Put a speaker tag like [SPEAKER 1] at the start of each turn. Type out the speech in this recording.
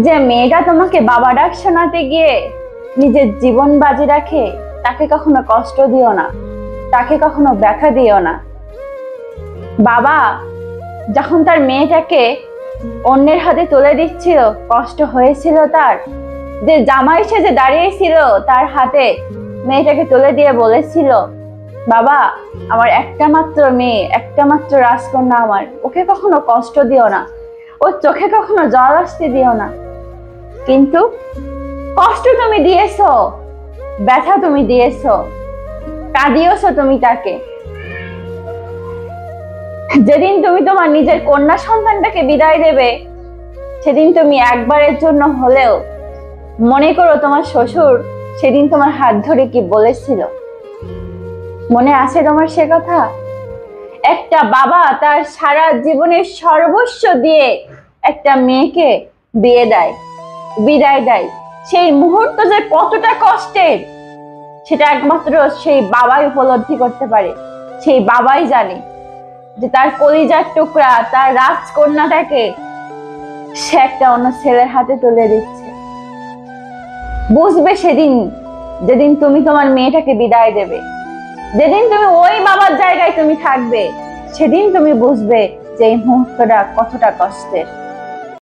[SPEAKER 1] যে মেয়েটা তোমাকে বাবা ডাক শোনাতে গিয়ে নিজের জীবন বাজি রাখে, তাকে কখনো কষ্ট দিও না, তাকে কখনো ব্যথা দিও না। বাবা যখন তার মেয়েটাকে অন্যের হাতে তুলে দিচ্ছিল, কষ্ট হয়েছিল তার। যে জামাই সেজে দাঁড়িয়েছিল তার হাতে মেয়েটাকে তুলে দিয়ে বলেছিল, বাবা আমার একটা মাত্র মেয়ে, একটা মাত্র রাজকন্যা আমার, ওকে কখনো কষ্ট দিও না, ওর চোখে কখনো জল আসতে দিও না। কিন্তু কষ্ট তুমি দিয়েছো, ব্যথা তুমি দিয়েছো, কাঁদিয়েছো তুমি তাকে। যেদিন তুমি তোমার নিজের কন্যা সন্তানটাকে বিদায় দেবে, সেদিন তুমি একবারের জন্য হলেও মনে করো তোমার শ্বশুর সেদিন তোমার হাত ধরে কি বলেছিল। মনে আছে তোমার সে কথা? একটা বাবা তার সারা জীবনের সর্বস্ব দিয়ে একটা মেয়েকে বিয়ে দেয়, বিদায় দেয়। সেই মুহূর্ত যে কতটা কষ্টের, সেটা একমাত্র সেই বাবাই উপলব্ধি করতে পারে। সেই বাবাই জানে যে তার কলিজার টুকরা, তার রাজকন্যাটাকে সে একটা অন্য ছেলের হাতে তুলে দিচ্ছে। বুঝবে সেদিন, যেদিন তুমি তোমার মেয়েটাকে বিদায় দেবে, যেদিন তুমি ওই বাবার জায়গায় তুমি থাকবে, সেদিন তুমি বুঝবে যে এই মুহূর্তটা কতটা কষ্টের।